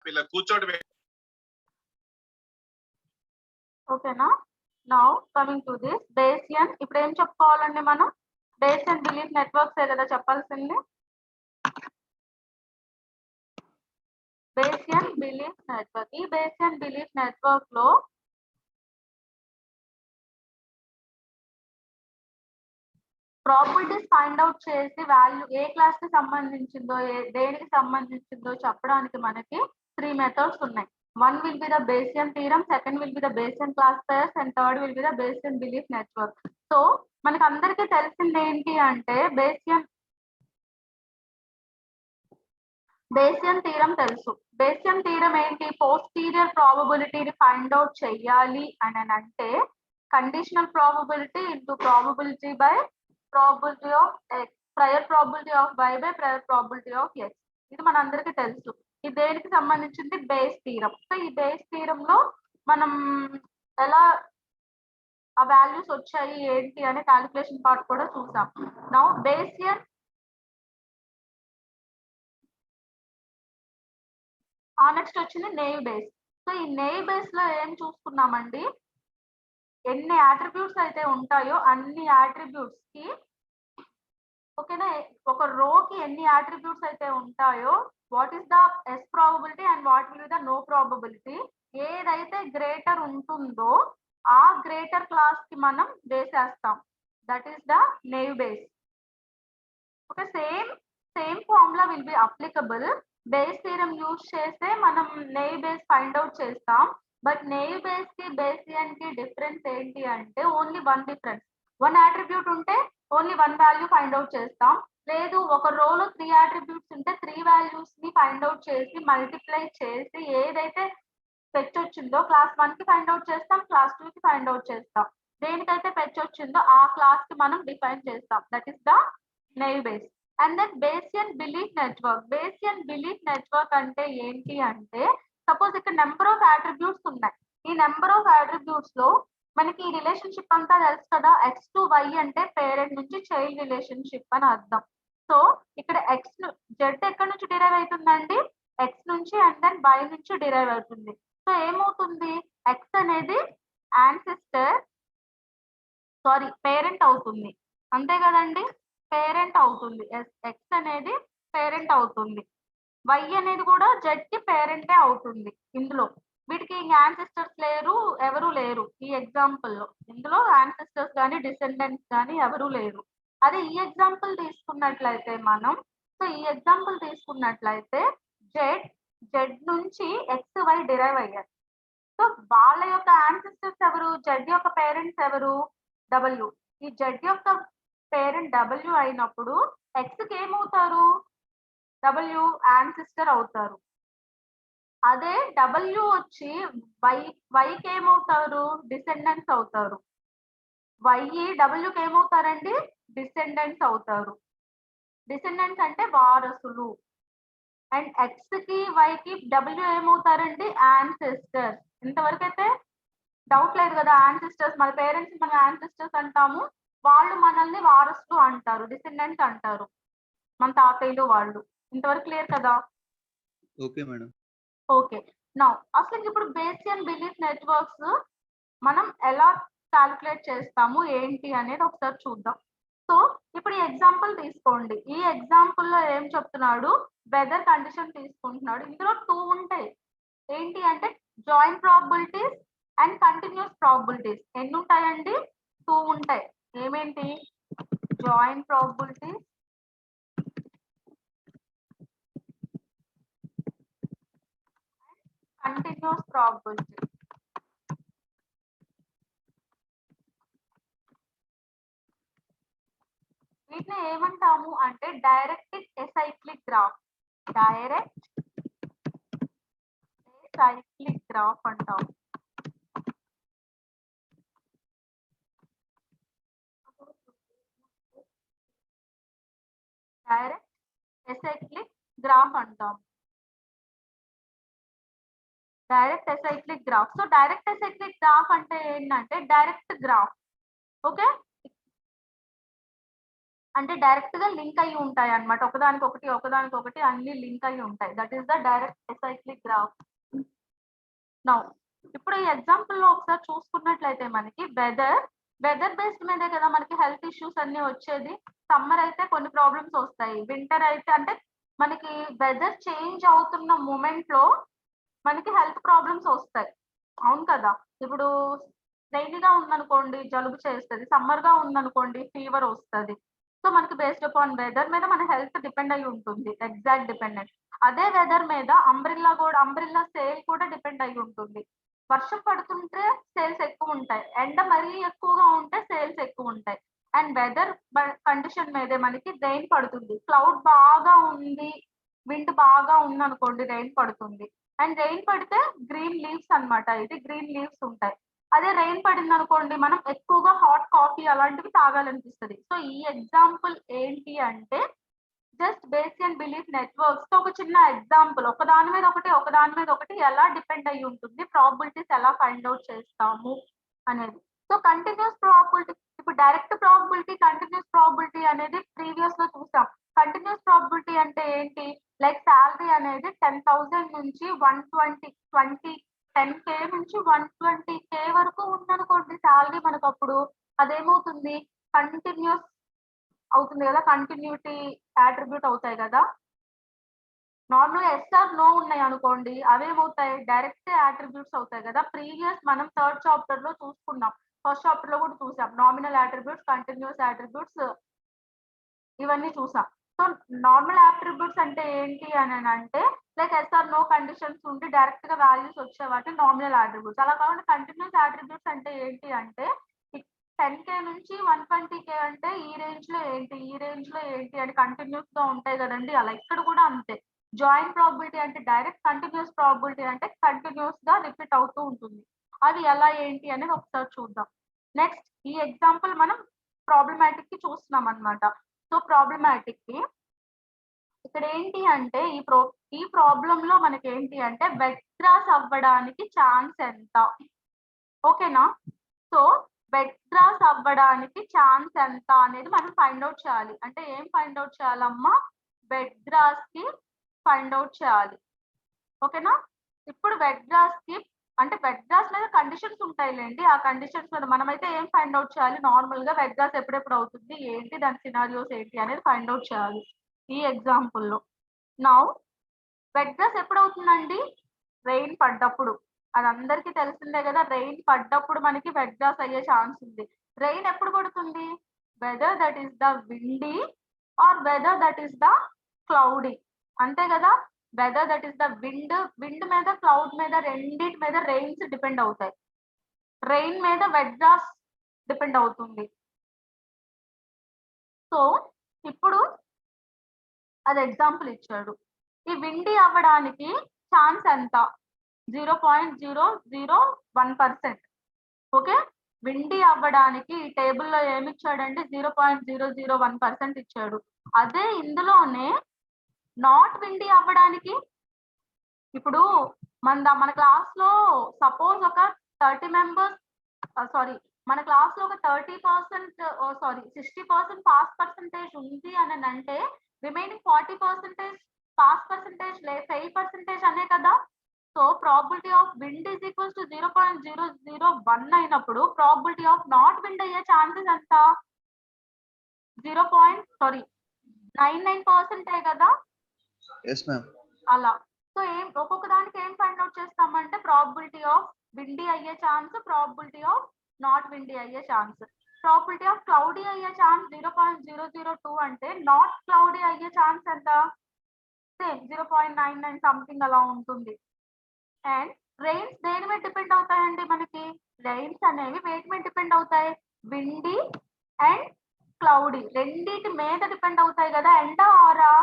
ఇలా కూర్చోటి ఓకేనా. Now coming to this Bayesian. ఇప్పుడు ఏం చెప్పుకోవాలండి మనం? బేసియన్ బిలీఫ్ నెట్వర్క్స్ కదా చెప్పాల్సింది. Bayesian belief network. ఈ బేసియన్ బిలీఫ్ నెట్వర్క్ లో ప్రాబిలిటీస్ ఫైండ్ అవుట్ చేసి వాల్యూ ఏ క్లాస్ కి సంబంధించిందో దేనికి సంబంధించిందో చెప్పడానికి మనకి 3 మెథడ్స్ ఉన్నాయి. One will be the Bayesian theorem, second will be the Bayesian classifiers, and third will be the Bayesian belief network. So మనకి అందరికీ తెలిసింది ఏంటి అంటే Bayesian theorem తెలుసు. Bayesian theorem ఏంటి? పోస్టీరియర్ ప్రాబబిలిటీని ఫైండ్ అవుట్ చెయ్యాలి అని అంటే conditional probability into probability by probability of x, prior probability of y by prior probability of x. ఇది మన అందరికీ తెలుసు. ఇది దేనికి సంబంధించింది? Base theorem. సో ఈ బేస్ థీరం లో మనం ఎలా ఆ వాల్యూస్ వచ్చాయి ఏంటి అనే క్యాలిక్యులేషన్ పార్ట్ కూడా చూసాం. నౌ బేసియన్ నెక్స్ట్ వచ్చింది నేవ్ బేస్. సో ఈ నేవ్ బేస్ లో ఏం చూసుకున్నామండి? ఎన్ని అట్రిబ్యూట్స్ అయితే ఉంటాయో అన్ని అట్రిబ్యూట్స్ కి ఓకేనా, ఒక రో కి ఎన్ని అట్రిబ్యూట్స్ అయితే ఉంటాయో what is the yes probability and what will be the no probability, ఏదైతే గ్రేటర్ ఉంటుందో ఆ గ్రేటర్ క్లాస్ కి మనం వేసేస్తాం. That is the naive Bayes. Okay, same formula will be applicable. Bayes theorem use చేస్తే మనం నేవ్ బేస్ ఫైండ్ అవుట్ చేస్తాం. But naive Bayes కి బేసియన్ కి డిఫరెన్స్ ఏంటి అంటే only one difference. One attribute ఉంటే only one value find out చేస్తాం. లేదు ఒక రోలో 3 అట్రిబ్యూట్స్ ఉంటే 3 వాల్యూస్ ని ఫైండ్ అవుట్ చేసి మల్టిప్లై చేసి ఏదైతే ఫెచ్ వచ్చిందో క్లాస్ 1 కి ఫైండ్ అవుట్ చేస్తాం, క్లాస్ 2 కి ఫైండ్ అవుట్ చేస్తాం. దేనికైతే ఫెచ్ వచ్చిందో ఆ క్లాస్ కి మనం డిఫైన్ చేస్తాం. That is the naive Bayes. And then Bayesian belief network. Bayesian belief network అంటే ఏంటి అంటే సపోజ్ ఇక్కడ నెంబర్ ఆఫ్ అట్రిబ్యూట్స్ ఉన్నాయి. ఈ నెంబర్ ఆఫ్ అట్రిబ్యూట్స్ లో మనకి ఈ రిలేషన్షిప్ అంతా తెలుసు కదా. ఎక్స్ టు వై అంటే పేరెంట్ నుంచి చైల్డ్ రిలేషన్షిప్ అని అర్థం. సో ఇక్కడ ఎక్స్ జెడ్ ఎక్కడి నుంచి డిరైవ్ అవుతుందండి? ఎక్స్ నుంచి అండ్ దెన్ వై నుంచి డిరైవ్ అవుతుంది. సో ఏమవుతుంది? ఎక్స్ అనేది యాన్సిస్టర్ పేరెంట్ అవుతుంది, అంతే కదండి? పేరెంట్ అవుతుంది. ఎక్స్ అనేది పేరెంట్ అవుతుంది. వై అనేది కూడా జెడ్ కి పేరెంటే అవుతుంది. ఇందులో వీటికి యాన్సిస్టర్స్ లేరు, ఎవరు లేరు ఈ ఎగ్జాంపుల్ లో. ఇందులో యాన్సిస్టర్స్ కానీ డిసెండెంట్స్ కానీ ఎవరు లేరు. అదే ఈ ఎగ్జాంపుల్ తీసుకున్నట్లయితే మనం, సో ఈ ఎగ్జాంపుల్ తీసుకున్నట్లయితే జెడ్ నుంచి ఎక్స్ వై డిరైవ్ అయ్యారు. సో వాళ్ళ యొక్క యాన్సిస్టర్స్ ఎవరు? జెడ్ యొక్క పేరెంట్స్ ఎవరు? డబ్ల్యూ. ఈ జెడ్ యొక్క పేరెంట్ డబ్ల్యూ అయినప్పుడు ఎక్స్ కి ఏమవుతారు? డబ్ల్యూ యాన్సిస్టర్ అవుతారు. అదే డబ్ల్యూ వచ్చి వైకి ఏమవుతారు? డిసెండెంట్స్ అవుతారు. వై డబ్ల్యూకి ఏమవుతారండి? డిసెండెంట్స్ అవుతారు. డిసెండెంట్స్ అంటే వారసులు. అండ్ ఎక్స్ కి వైకి డబ్ల్యూ ఏమవుతారండి? యాన్సిస్టర్స్. ఇంతవరకు అయితే డౌట్ లేదు కదా? యాన్సిస్టర్స్, మన పేరెంట్స్ మన యాన్సిస్టర్స్ అంటాము, వాళ్ళు మనల్ని వారసులు అంటారు, డిసెండెంట్స్ అంటారు, మన తాతయ్యలు వాళ్ళు. ఇంతవరకు క్లియర్ కదా? Okay madam. ఓకే, నౌ అసలు ఇప్పుడు బేసియన్ బిలీఫ్ నెట్వర్క్స్ మనం ఎలా క్యాలిక్యులేట్ చేస్తాము ఏంటి అనేది ఒకసారి చూద్దాం. సో ఇప్పుడు ఈ ఎగ్జాంపుల్ తీసుకోండి. ఈ ఎగ్జాంపుల్ లో ఏం చెప్తున్నాడు? వెదర్ కండిషన్ తీసుకుంటున్నాడు. ఇందులో 2 ఉంటాయి. ఏంటి అంటే joint probabilities and continuous probabilities. ఎన్ని ఉంటాయండి? 2 ఉంటాయి. ఏమేంటి? Joint probabilities continuous probability. వీటిని ఏమంటాము అంటే direct acyclic graph. Direct acyclic graph అంటాము. డైరెక్ట్ ఎసైక్లిక్ గ్రాఫ్ అంటాం. Direct acyclic graph. So direct acyclic graph అంటే ఏంటంటే డైరెక్ట్ గ్రాఫ్. ఓకే, అంటే డైరెక్ట్ గా లింక్ అయ్యి ఉంటాయి అన్నమాట. ఒకదానికొకటి అన్ని లింక్ అయ్యి ఉంటాయి. That is the direct acyclic graph. Now ఇప్పుడు ఈ ఎగ్జాంపుల్ లో ఒకసారి చూసుకున్నట్లయితే మనకి వెదర్ బేస్డ్ మీదే కదా మనకి హెల్త్ ఇష్యూస్ అన్ని వచ్చేది. సమ్మర్ అయితే కొన్ని ప్రాబ్లమ్స్ వస్తాయి, వింటర్ అయితే అంటే మనకి వెదర్ చేంజ్ అవుతున్న మూమెంట్ లో మనకి హెల్త్ ప్రాబ్లమ్స్ వస్తాయి. అవును కదా. ఇప్పుడు రైనీగా ఉందనుకోండి జలుబు చేస్తుంది, సమ్మర్ గా ఉందనుకోండి ఫీవర్ వస్తుంది. సో మనకి బేస్డ్ అపాన్ వెదర్ మీద మన హెల్త్ డిపెండ్ అయి ఉంటుంది, ఎగ్జాక్ట్ డిపెండెంట్. అదే వెదర్ మీద అంబ్రిల్లా సేల్ కూడా డిపెండ్ అయి ఉంటుంది. వర్షం పడుతుంటే సేల్స్ ఎక్కువ ఉంటాయి, ఎండ మరీ ఎక్కువగా ఉంటే సేల్స్ ఎక్కువ ఉంటాయి. అండ్ వెదర్ కండిషన్ మీదే మనకి రెయిన్ పడుతుంది. క్లౌడ్ బాగా ఉంది, విండ్ బాగా ఉంది అనుకోండి రెయిన్ పడుతుంది. అండ్ రెయిన్ పడితే గ్రీన్ లీవ్స్ అన్నమాట, ఇది గ్రీన్ లీవ్స్ ఉంటాయి. అదే రెయిన్ పడింది అనుకోండి మనం ఎక్కువగా హాట్ కాఫీ అలాంటివి తాగాలనిపిస్తుంది. సో ఈ ఎగ్జాంపుల్ ఏంటి అంటే just basic and belief networks తో ఒక చిన్న ఎగ్జాంపుల్, ఒకదాని మీద ఒకటి ఎలా డిపెండ్ అయి ఉంటుంది, ప్రాబిలిటీస్ ఎలా ఫైండ్ అవుట్ చేస్తాము అనేది. సో కంటిన్యూస్ ప్రాబిలిటీ, ఇప్పుడు డైరెక్ట్ ప్రాబిలిటీ, కంటిన్యూస్ ప్రాబిలిటీ అనేది ప్రీవియస్ లో చూసాం. కంటిన్యూస్ ప్రాబిలిటీ అంటే ఏంటి, లైక్ శాలరీ అనేది 10,000 నుంచి 10K నుంచి 120K వరకు ఉందనుకోండి శాలరీ మనకు, అప్పుడు అదేమవుతుంది కంటిన్యూస్ అవుతుంది కదా, కంటిన్యూటీ యాట్రిబ్యూట్ అవుతాయి కదా. నార్మల్ ఎస్ ఆర్ నో ఉన్నాయి అనుకోండి అవేమవుతాయి డైరెక్ట్ యాట్రిబ్యూట్స్ అవుతాయి కదా. ప్రీవియస్ మనం థర్డ్ చాప్టర్ లో చూసుకున్నాం, ఫస్ట్ చాప్టర్ లో కూడా చూసాం. నామినల్ యాట్రిబ్యూట్స్, కంటిన్యూస్ యాట్రిబ్యూట్స్ ఇవన్నీ చూసాం. సో నార్మల్ యాట్రిబ్యూట్స్ అంటే ఏంటి అని అంటే like yes or no conditions ఉండి డైరెక్ట్ గా వాల్యూస్ వచ్చే వాటి నామినల్ యాట్రిబ్యూట్స్. అలా కాకుండా కంటిన్యూస్ యాట్రిబ్యూట్స్ అంటే ఏంటి అంటే 10K నుంచి 120K అంటే ఈ రేంజ్ లో ఏంటి అని కంటిన్యూస్ గా ఉంటాయి కదండి. అలా ఇక్కడ కూడా అంతే. జాయింట్ ప్రాబిలిటీ అంటే డైరెక్ట్, కంటిన్యూస్ ప్రాబిలిటీ అంటే కంటిన్యూస్ గా రిపీట్ అవుతూ ఉంటుంది. అది ఎలా ఏంటి అనేది ఒకసారి చూద్దాం. నెక్స్ట్ ఈ ఎగ్జాంపుల్ మనం ప్రాబ్లమాటిక్ కి చూస్తున్నాం అన్నమాట. సో ప్రాబ్లమాటిక్ కి ఇక్కడ ఏంటి అంటే ఈ ప్రాబ్లం లో మనకి ఏంటి అంటే వెట్ గ్రాస్ అవ్వడానికి ఛాన్స్ ఎంత, ఓకేనా. సో వెట్ గ్రాస్ అవ్వడానికి ఛాన్స్ ఎంత అనేది మనం ఫైండ్ అవుట్ చేయాలి. అంటే ఏం ఫైండ్ అవుట్ చేయాలమ్మా, వెట్ గ్రాస్ కి ఫైండ్ అవుట్ చేయాలి, ఓకేనా. ఇప్పుడు వెట్ గ్రాస్ కి అంటే వెట్ గ్రాస్ మీద కండిషన్స్ ఉంటాయిలేండి, ఆ కండిషన్స్ మీద మనమైతే ఏం ఫైండ్ అవుట్ చేయాలి, నార్మల్ గా వెట్ గ్రాస్ ఎప్పుడెప్పుడు అవుతుంది ఏంటి, దాని సినారియోస్ ఏంటి అనేది ఫైండ్ అవుట్ చేయాలి ఈ ఎగ్జాంపుల్ లో. నౌ వెట్ గ్రాస్ ఎప్పుడు అవుతుందండి, రెయిన్ పడ్డప్పుడు. అది అందరికీ తెలిసిందే కదా, రెయిన్ పడ్డప్పుడు మనకి వెట్ గ్రాస్ అయ్యే ఛాన్స్ ఉంది. రెయిన్ ఎప్పుడు పడుతుంది, weather that is the windy or weather that is the cloudy, అంతే కదా. Weather that is the wind మీద క్లౌడ్ మీద రెండింటి మీద రెయిన్స్ డిపెండ్ అవుతాయి. రెయిన్ మీద వెట్ గ్రాస్ డిపెండ్ అవుతుంది. సో ఇప్పుడు అది ఎగ్జాంపుల్ ఇచ్చాడు. ఈ విండీ అవ్వడానికి ఛాన్స్ ఎంత, 0.001%. ఓకే, విండీ అవ్వడానికి ఈ టేబుల్లో ఏమి ఇచ్చాడంటే 0.001% ఇచ్చాడు. అదే ఇందులోనే నాట్ విండీ అవ్వడానికి, ఇప్పుడు మన క్లాస్ లో సపోజ్ ఒక 30 మెంబర్స్ మన క్లాస్ లో ఒక 60% పాస్ పర్సంటేజ్ ఉంది అని అంటే remaining 40% pass percentage fail percentage అనే కదా. So probability of wind is equals to 0.001 అయినప్పుడు ప్రాబిలిటీ ఆఫ్ నాట్ విండ్ అయ్యే ఛాన్సెస్ ఎంత, 0.99% కదా. Yes ma'am. అలా. సో ఒక్కొక్క దానికి ఏం ఫైండ్ అవుట్ చేస్తామంటే ప్రాబిలిటీ ఆఫ్ విండీ అయ్యే chance, probability of not windy అయ్యే ఛాన్స్. ప్రాబిలిటీ ఆఫ్ క్లౌడీ అయ్యే ఛాన్స్ 0.002 అంటే నాట్ క్లౌడీ అయ్యే ఛాన్స్ ఎంత, సేమ్ 0.99 సంథింగ్ అలా ఉంటుంది. అండ్ రెయిన్స్ దేని మీద డిపెండ్ అవుతాయండి, మనకి రెయిన్స్ అనేవి వేటి మీద డిపెండ్ అవుతాయి, విండీ అండ్ క్లౌడీ రెండింటి మీద డిపెండ్ అవుతాయి కదా. ఎండ ఆరా,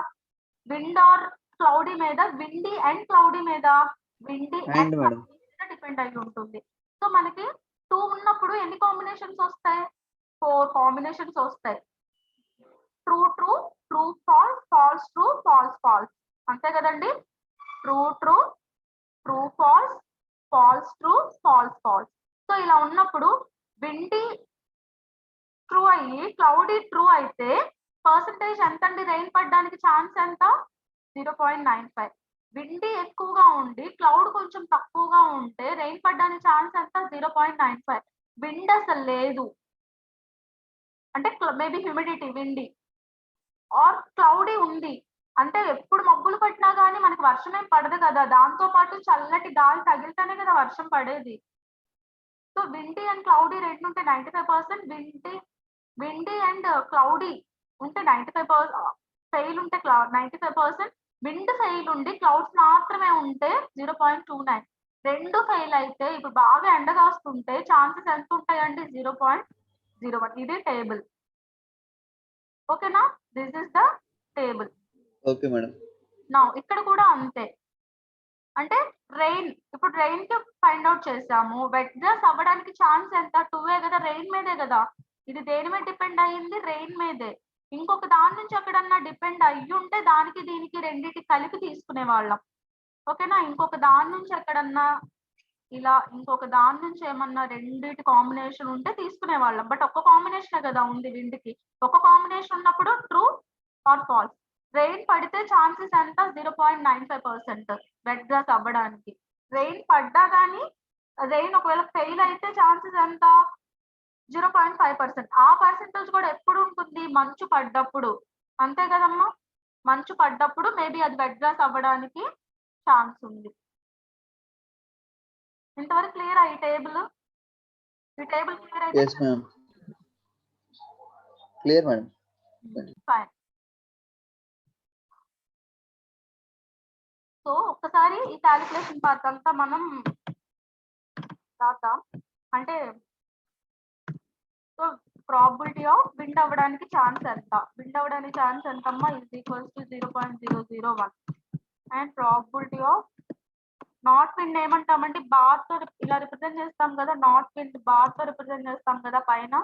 విండ్ ఆర్ క్లౌడీ మీద, విండీ అండ్ క్లౌడీ మీద, విండీ అండ్ క్లౌడీ మీద డిపెండ్ అయి ఉంటుంది. సో మనకి 2 ఉన్నప్పుడు ఎన్ని కాంబినేషన్స్ వస్తాయి, 4 కాంబినేషన్స్ వస్తాయి. True true, true false, false true, false false, అంతే కదండి. True true, true false, false true, false false. So ఇలా ఉన్నప్పుడు విండీ ట్రూ అయ్యి క్లౌడీ ట్రూ అయితే పర్సంటేజ్ ఎంత అండి రెయిన్ పడడానికి ఛాన్స్ ఎంత 0.95. విండి ఎక్కువగా ఉండి క్లౌడ్ కొంచెం తక్కువగా ఉంటే రెయిన్ పడడానికి ఛాన్స్ ఎంత 0.95. విండ్ అసలు లేదు అంటే మేబీ హ్యూమిడిటీ విండి ఆర్ క్లౌడీ ఉంది అంటే ఎప్పుడు మబ్బులు పట్టినా కానీ మనకి వర్షం ఏం పడదు కదా, దాంతో పాటు చల్లటి గాలి తగిలితేనే కదా వర్షం పడేది. సో విండి అండ్ క్లౌడీ రెండు ఉంటే 95%, విండి అండ్ క్లౌడీ ఉంటే 95%, ఫెయిల్ ఉంటే 95%, విండ్ ఫెయిల్ ఉండి క్లౌడ్స్ మాత్రమే ఉంటే 0.29. రెండు ఫెయిల్ అయితే ఇప్పుడు బాగా ఎండ కాస్తుంటే ఛాన్సెస్ ఎంత ఉంటాయండి 0.01. ఇది టేబుల్. ఓకేనా, this is the table. Okay madam. నా ఇక్కడ కూడా అంతే, అంటే రెయిన్ ఇప్పుడు రెయిన్ కి ఫైండ్ అవుట్ చేసాము, వెట్ గ్రాస్ అవ్వడానికి ఛాన్స్ ఎంత 2 కదా, రెయిన్ మీదే కదా. ఇది దేని మీద డిపెండ్ అయ్యింది, రెయిన్ మీదే. ఇంకొక దాని నుంచి ఎక్కడన్నా డిపెండ్ అయ్యి ఉంటే దానికి దీనికి రెండింటి కలిపి తీసుకునే వాళ్ళం. ఓకేనా, ఇంకొక దాని నుంచి ఎక్కడన్నా ఇలా ఇంకొక దాని నుంచి ఏమన్నా రెండిటి కాంబినేషన్ ఉంటే తీసుకునే వాళ్ళం. బట్ ఒక్క కాంబినేషన్ కదా ఉంది విండ్కి. ఒక కాంబినేషన్ ఉన్నప్పుడు ట్రూ ఆర్ ఫాల్స్. రెయిన్ పడితే ఛాన్సెస్ ఎంత 0.95% వెట్ గ్రాస్ అవ్వడానికి. రెయిన్ పడ్డా కానీ రెయిన్ ఒకవేళ ఫెయిల్ అయితే ఛాన్సెస్ ఎంత 0.5%. ఆ పర్సెంటేజ్ కూడా ఎప్పుడు ఉంటుంది, మంచు పడ్డప్పుడు. అంతే కదమ్మా, మంచు పడ్డప్పుడు మేబీ అది వెట్ గ్రాస్ అవ్వడానికి ఛాన్స్ ఉంది. ఇంతవరకు క్లియర్ ఈ టేబుల్? ఈ టేబుల్ క్లియర్ అయితే yes ma'am, clear madam. Fine. So ఒక్కసారి ఈ క్యాలిక్యులేషన్ పార్ట్ అంతా మనం రాద్దాం. అంటే సో ప్రాబిలిటీ ఆఫ్ విండ్ అవ్వడానికి ఛాన్స్ ఎంత, విండ్ అవ్వడానికి ఛాన్స్ ఎంతమ్మా is equals to 0.001. And probability of not wind ఏమంటామంటే బార్ తో ఇలా రిప్రజెంట్ చేస్తాం కదా, నాట్ విండ్ బార్ తో రిప్రజెంట్ చేస్తాం కదా పైన.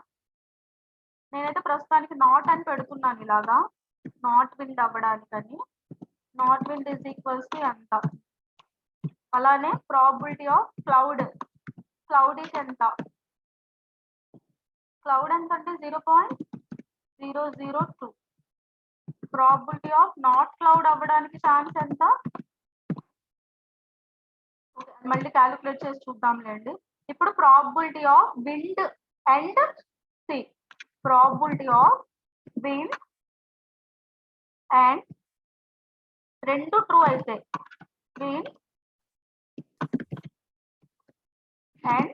నేనైతే ప్రస్తుతానికి నాట్ అని పెడుతున్నాను ఇలాగా, నాట్ విండ్ అవ్వడానికని. Not wind is equals to ఎంత. అలానే ప్రాబిలిటీ ఆఫ్ క్లౌడీకి ఎంత, క్లౌడ్ ఎంత అంటే 0.002. ప్రాబిలిటీ ఆఫ్ నాట్ క్లౌడ్ అవ్వడానికి ఛాన్స్ ఎంత, మళ్ళీ క్యాలిక్యులేట్ చేసి చూద్దాంలేండి. ఇప్పుడు probability of wind and C, probability of wind and రెండు ట్రూ అయితే విండ్ అండ్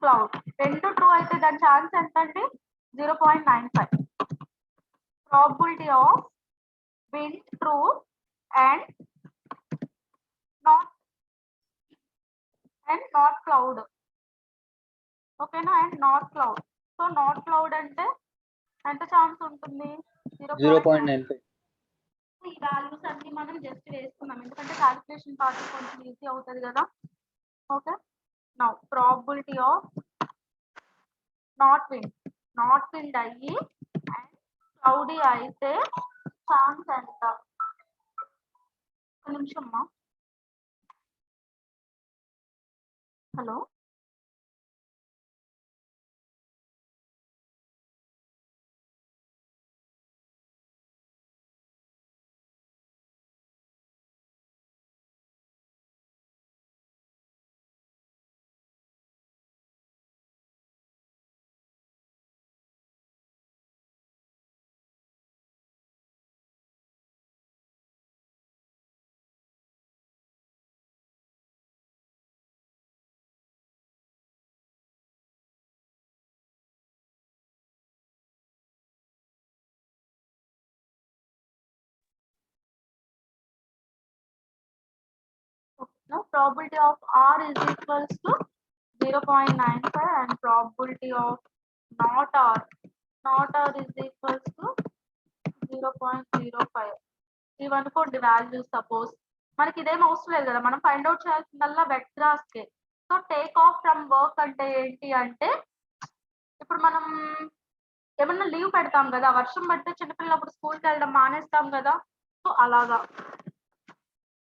క్లౌడ్ రెండు ట్రూ అయితే దాని ఛాన్స్ ఎంత అండి 0.95. Probability of wind true and not cloud. ఓకేనా, and not cloud. So not cloud అంటే ఎంత ఛాన్స్ ఉంటుంది 0.95. ఈ వాల్యూస్ అన్ని మనం జస్ట్ వేసుకున్నాం ఎందుకంటే క్యాలిక్యులేషన్ పార్ట్ కొంచెం ఈజీ అవుతుంది కదా. Okay, now probability of not wind అయ్యి అండ్ క్లౌడీ అయితే ఛాన్స్ ఎంత. ఒక నిమిషమ్మా, hello now probability of R is equals to 0.95 and probability of not R is equals to 0.05. ఇవనుకోండి వాల్యూస్. సపోజ్ మనకి ఇదేం అవసరం లేదు కదా, మనం ఫైండ్ అవుట్ చేయాల్సిందల్లా వెట్ గ్రాస్ కే. So take off from work అంటే ఏంటి అంటే ఇప్పుడు మనం ఏమన్నా లీవ్ పెడతాం కదా, వర్షం పడితే చిన్నపిల్లప్పుడు స్కూల్కి వెళ్ళడం మానేస్తాం కదా. సో అలాగా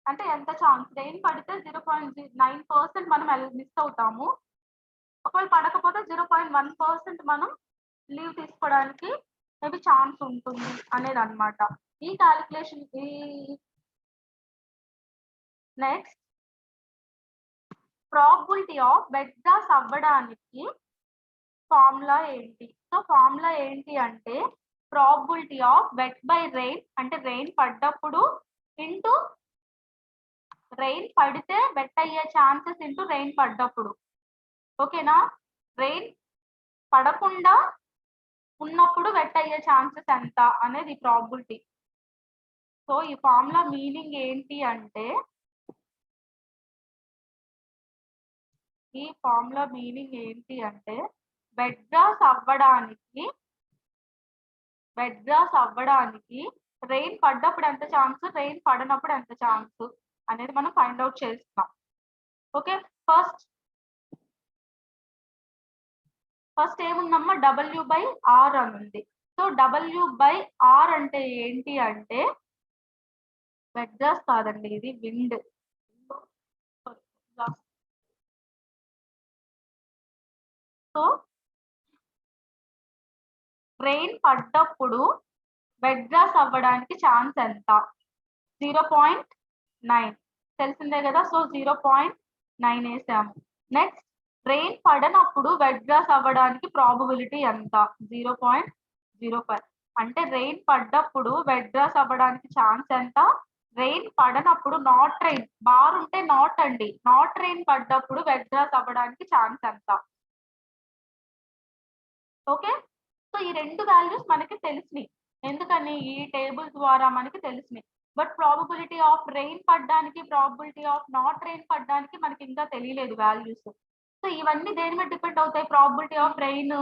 అంటే ఎంత ఛాన్స్, రెయిన్ పడితే 0.9% మనం మిస్ అవుతాము. ఒకవేళ పడకపోతే 0.1% మనం లీవ్ తీసుకోవడానికి మేబీ ఛాన్స్ ఉంటుంది అనేది అన్నమాట. ఈ calculation next probability of wet grass అవ్వడానికి ఫార్ములా ఏంటి? సో ఫార్ములా ఏంటి అంటే probability of wet by rain, అంటే రెయిన్ పడ్డప్పుడు ఇంటూ రెయిన్ పడితే వెట్ అయ్యే ఛాన్సెస్ ఇంటూ రెయిన్ పడ్డప్పుడు. ఓకేనా? రెయిన్ పడకుండా ఉన్నప్పుడు వెట్ అయ్యే ఛాన్సెస్ ఎంత అనేది ప్రాబిలిటీ. సో ఈ ఫార్ములా మీనింగ్ ఏంటి అంటే, వెట్ గ్రాస్ అవ్వడానికి రెయిన్ పడ్డప్పుడు ఎంత ఛాన్స్, రెయిన్ పడనప్పుడు ఎంత ఛాన్స్ అనేది మనం ఫైండ్ అవుట్ చేస్తున్నాం. ఓకే, ఫస్ట్ ఏముందమ్మా, W/R అని ఉంది. సో W/R అంటే ఏంటి అంటే వెట్ గ్రాస్ కాదండి, ఇది విండ్. సో రెయిన్ పడ్డప్పుడు వెట్ గ్రాస్ అవ్వడానికి ఛాన్స్ ఎంత? 0.9 తెలిసిందే కదా. సో 0.9 వేసాము. నెక్స్ట్ రెయిన్ పడనప్పుడు వెట్ గ్రాస్ అవ్వడానికి ప్రాబబిలిటీ ఎంత? 0.05. అంటే రెయిన్ పడ్డప్పుడు వెట్ గ్రాస్ అవ్వడానికి ఛాన్స్ ఎంత? రెయిన్ పడనప్పుడు, నాట్ రెయిన్, బార్ ఉంటే నాట్ అండి, నాట్ రెయిన్ పడ్డప్పుడు వెట్ గ్రాస్ అవ్వడానికి ఛాన్స్ ఎంత? ఓకే, సో ఈ రెండు వాల్యూస్ మనకి తెలిసినాయి. ఎందుకని? ఈ టేబుల్ ద్వారా మనకి తెలిసినాయి. బట్ ప్రాబబిలిటీ ఆఫ్ రెయిన్ పడ్డానికి, ప్రాబబిలిటీ ఆఫ్ నాట్ రెయిన్ పడ్డానికి మనకి ఇంకా తెలియలేదు వాల్యూస్. సో ఇవన్నీ దేని మీద డిపెండ్ అవుతాయి? ప్రాబబిలిటీ ఆఫ్ రెయిన్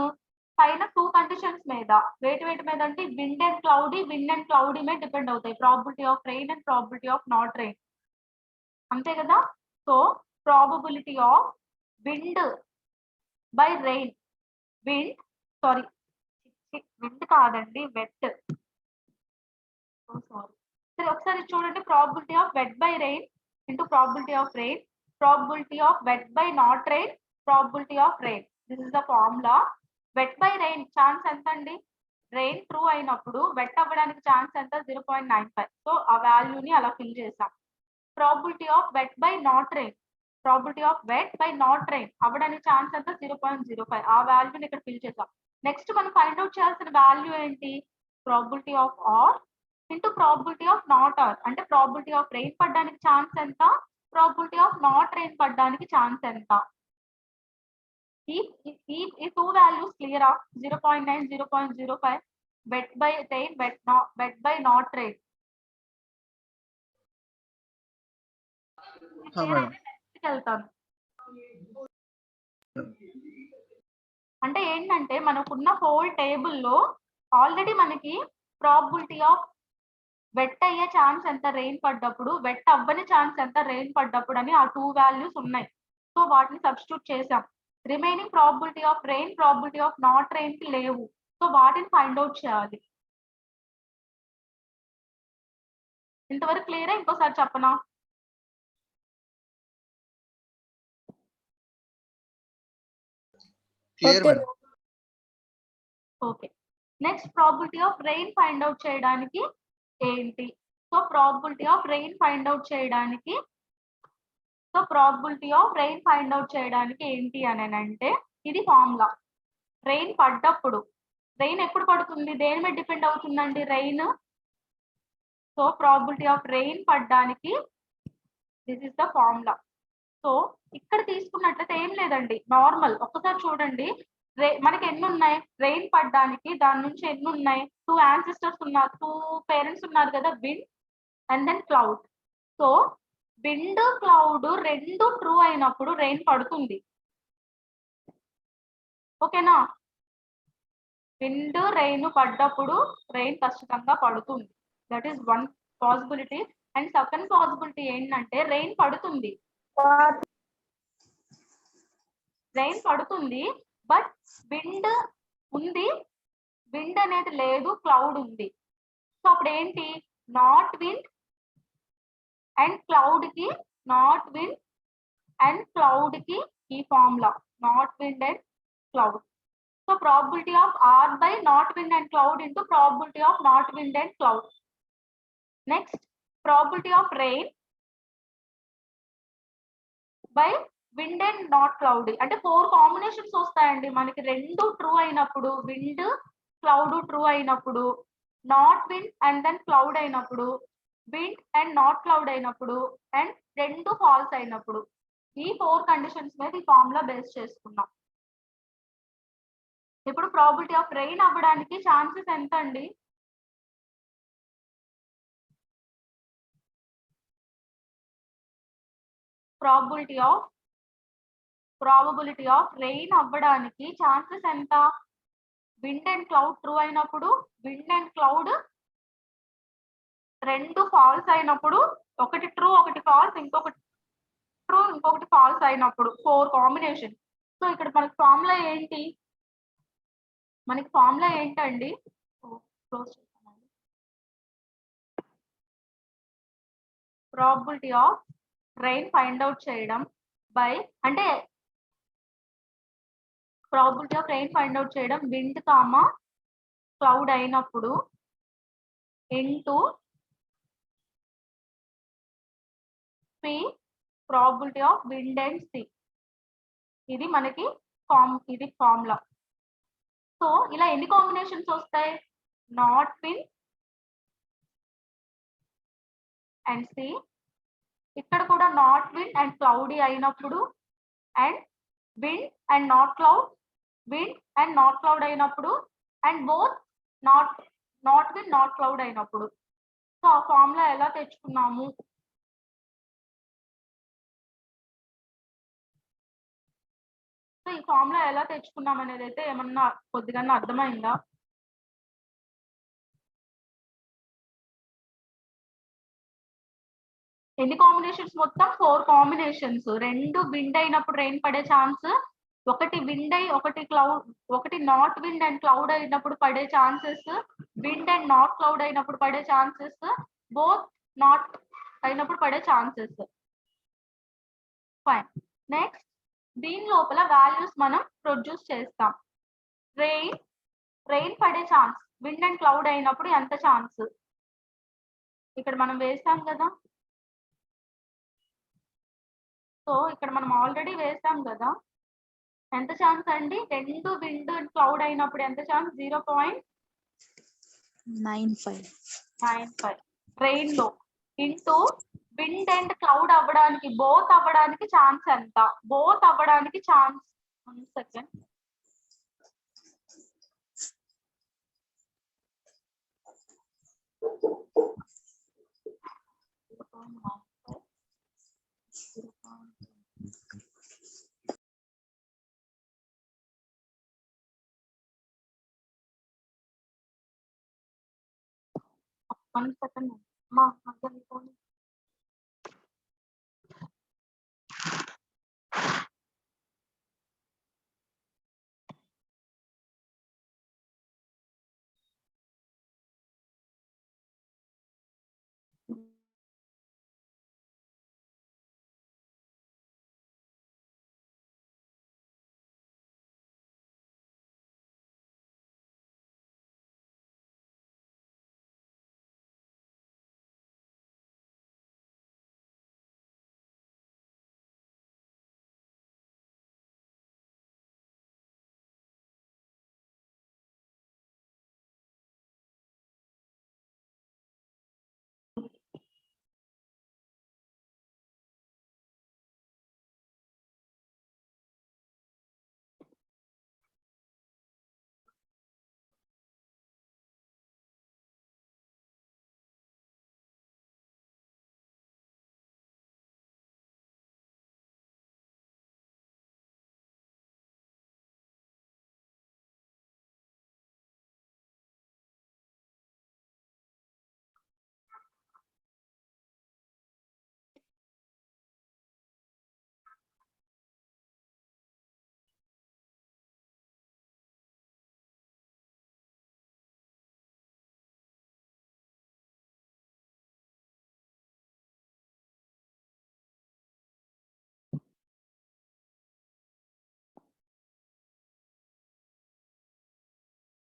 పైన 2 కండిషన్స్ మీద. వేటి మీద అంటే విండ్ అండ్ క్లౌడీ మీద డిపెండ్ అవుతాయి. Probability of rain and probability of not rain, అంతే కదా. So probability of wind by rain, wind కాదండి, వెట్. సరే ఒకసారి చూడండి, probability of wet by rain into probability of rain, probability of wet by not rain, probability of rain. This is the formula. Wet by rain chance ఎంత అండి? Rain true అయినప్పుడు wet అవ్వడానికి chance ఎంత? 0.95. So ఆ వాల్యూని అలా fill చేసాం. Probability of wet by not rain, probability of wet by not rain అవ్వడానికి ఛాన్స్ ఎంత? 0.05. ఆ వాల్యూని ఇక్కడ ఫిల్ చేసాం. నెక్స్ట్ మనం ఫైండ్ అవుట్ చేయాల్సిన వాల్యూ ఏంటి? Probability of R into probability of not R. అంటే ప్రాబబిలిటీ ఆఫ్ రెయిన్ పడడానికి ఛాన్స్ ఎంత, ప్రాబబిలిటీ ఆఫ్ నాట్ రెయిన్ పడడానికి ఛాన్స్ ఎంత. ఈ 2 వాల్యూస్ క్లియరా? 0.9, 0.05. Wet by rain, wet by not rain. వెళ్తాను. అంటే ఏంటంటే మనకున్న హోల్ టేబుల్లో ఆల్రెడీ మనకి ప్రాబబిలిటీ ఆఫ్ వెట్ అయ్యే ఛాన్స్ ఎంత రెయిన్ పడ్డప్పుడు, వెట్ అవ్వని ఛాన్స్ ఎంత రెయిన్ పడ్డప్పుడు అని ఆ 2 వాల్యూస్ ఉన్నాయి. సో వాటిని సబ్స్టిట్యూట్ చేసాం. Remaining probability of rain, probability of not rain కి లేవు. సో వాటిని ఫైండ్ అవుట్ చేయాలి. ఇంతవరకు క్లియరా? ఇంకోసారి చెప్పనా? Okay, next probability of rain find out చేయడానికి ఏంటి? So probability of rain find out చేయడానికి ఏంటి అని అంటే ఇది ఫార్ములా. రెయిన్ పడ్డప్పుడు, రెయిన్ ఎప్పుడు పడుతుంది, దేని మీద డిపెండ్ అవుతుందండి rain? So probability of rain పడ్డానికి this is the formula. So ఇక్కడ తీసుకున్నట్లయితే ఏం లేదండి, నార్మల్. ఒక్కసారి చూడండి, మనకి ఎన్ని ఉన్నాయి రెయిన్ పడ్డానికి, దాని నుంచి ఎన్ని ఉన్నాయి? 2 యాన్సిస్టర్స్ ఉన్నారు, 2 పేరెంట్స్ ఉన్నారు కదా, wind and then cloud. So wind, cloud రెండు ట్రూ అయినప్పుడు రెయిన్ పడుతుంది. ఓకేనా? విండ్, రెయిన్ పడ్డప్పుడు రెయిన్ ఖచ్చితంగా పడుతుంది. That is one possibility. And second possibility ఏంటంటే రెయిన్ పడుతుంది, బట్ విండ్ ఉంది, విండ్ అనేది లేదు, క్లౌడ్ ఉంది. సో అప్పుడు ఏంటి? నాట్ విండ్ అండ్ క్లౌడ్ కి ఈ formula, not wind and cloud. So probability of R by not wind and cloud into probability of not wind and cloud. Next, probability of rain by wind and not cloudy. అంటే 4 combinations వస్తాయండి మనకి. రెండు true అయినప్పుడు, wind cloud true అయినప్పుడు, not wind and then cloud అయినప్పుడు, wind and not cloud అయినప్పుడు, and రెండు false అయినప్పుడు. ఈ 4 కండిషన్స్ మీద ఈ ఫార్ములా బేస్ చేసుకున్నాం. ఇప్పుడు ప్రాబిలిటీ ఆఫ్ రెయిన్ అవ్వడానికి ఛాన్సెస్ ఎంత అండి? ప్రాబిలిటీ ఆఫ్ రెయిన్ అవ్వడానికి ఛాన్సెస్ ఎంత? విండ్ అండ్ క్లౌడ్ ట్రూ అయినప్పుడు, విండ్ అండ్ క్లౌడ్ రెండు ఫాల్స్ అయినప్పుడు, ఒకటి ట్రూ ఒకటి ఫాల్స్, ఇంకొకటి ట్రూ ఇంకొకటి ఫాల్స్ అయినప్పుడు 4 కాంబినేషన్. సో ఇక్కడ మనకి ఫార్ములా ఏంటి? మనకి ఫార్ములా ఏంటండి? Probability of rain find out చేయడం బై, అంటే probability of rain find out చేయడం విండ్ కామా క్లౌడ్ అయినప్పుడు into P probability of wind and C. ఇది మనకి ఇది ఫార్ములా. సో ఇలా ఎన్ని కాంబినేషన్స్ వస్తాయి? నాట్ విండ్ అండ్ సీ, ఇక్కడ కూడా నాట్ విండ్ అండ్ క్లౌడీ అయినప్పుడు, and wind and not cloud, wind and not cloud అయినప్పుడు, and both not wind not cloud అయినప్పుడు. సో ఆ ఫార్ములా ఎలా తెచ్చుకున్నాము? సో ఈ ఫార్ములా ఎలా తెచ్చుకున్నాం అనేది అయితే ఏమన్నా కొద్దిగా అర్థమైందా? ఎన్ని కాంబినేషన్స్? మొత్తం 4 కాంబినేషన్స్. రెండు విండ్ అయినప్పుడు రెయిన్ పడే ఛాన్స్, ఒకటి విండ్ అయి ఒకటి క్లౌడ్, ఒకటి నాట్ విండ్ అండ్ క్లౌడ్ అయినప్పుడు పడే chances, wind and not cloud అయినప్పుడు పడే ఛాన్సెస్, బోత్ నాట్ అయినప్పుడు పడే ఛాన్సెస్. ఫైన్. నెక్స్ట్, దీని లోపల వాల్యూస్ మనం ప్రొడ్యూస్ చేస్తాం. రెయిన్ పడే ఛాన్స్ విండ్ అండ్ క్లౌడ్ అయినప్పుడు ఎంత ఛాన్స్? ఇక్కడ మనం వేస్తాం కదా. సో ఇక్కడ మనం ఆల్రెడీ వేసాం కదా. ఎంత ఛాన్స్ అండి? రెండు విండ్ అండ్ క్లౌడ్ అయినప్పుడు ఎంత ఛాన్స్? 0.95 రెయిన్ లో ఇంటూ విండ్ అండ్ క్లౌడ్ అవ్వడానికి, బోత్ అవ్వడానికి ఛాన్స్ ఎంత? బోత్ అవ్వడానికి chance 1 second. One second. Ma,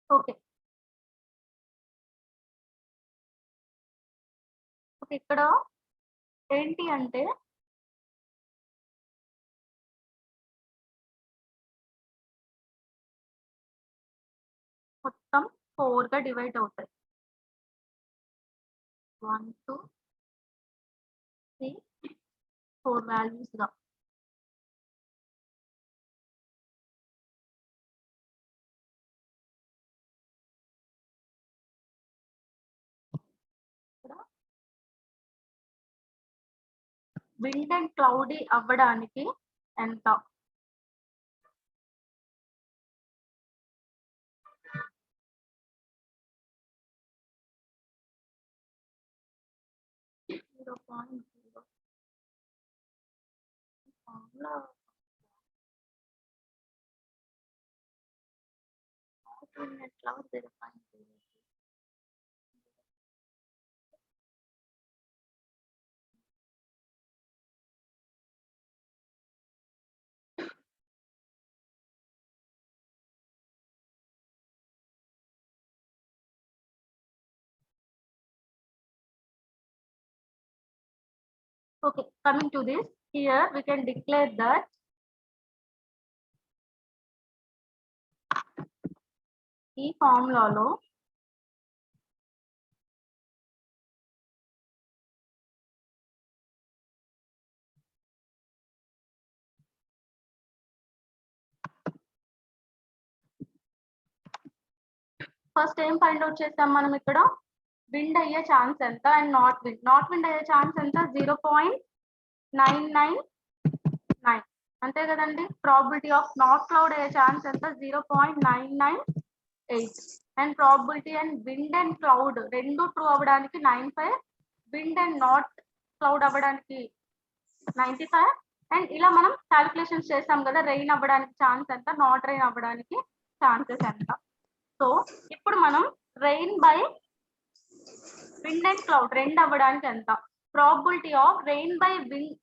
okay okay ఇక్కడ ఏంటి అంటే మొత్తం 4 గా డివైడ్ అవుతాయి 1 2 3 4 వాల్యూస్ గా విండ్ అండ్ క్లౌడీ అవ్వడానికి ఎంత Okay, coming to this, here we can declare that ఈ ఫార్ములాలో ఫస్ట్ ఏం ఫైండ్ అవుట్ చేస్తాం మనం ఇక్కడ విండ్ అయ్యే ఛాన్స్ ఎంత అండ్ నాట్ విండ్ అయ్యే ఛాన్స్ ఎంత 0.999 అంతే కదండి ప్రాబిలిటీ ఆఫ్ నాట్ క్లౌడ్ అయ్యే ఛాన్స్ ఎంత 0.998 and probability and wind and cloud రెండు ట్రూ అవ్వడానికి 95 విండ్ అండ్ నాట్ క్లౌడ్ అవ్వడానికి 95 అండ్ ఇలా మనం క్యాలిక్యులేషన్స్ చేస్తాం కదా రెయిన్ అవ్వడానికి ఛాన్స్ ఎంత నాట్ రెయిన్ అవ్వడానికి ఛాన్సెస్ ఎంత సో ఇప్పుడు మనం rain by wind and cloud రెండు అవ్వడానికి ఎంత probability of rain by wind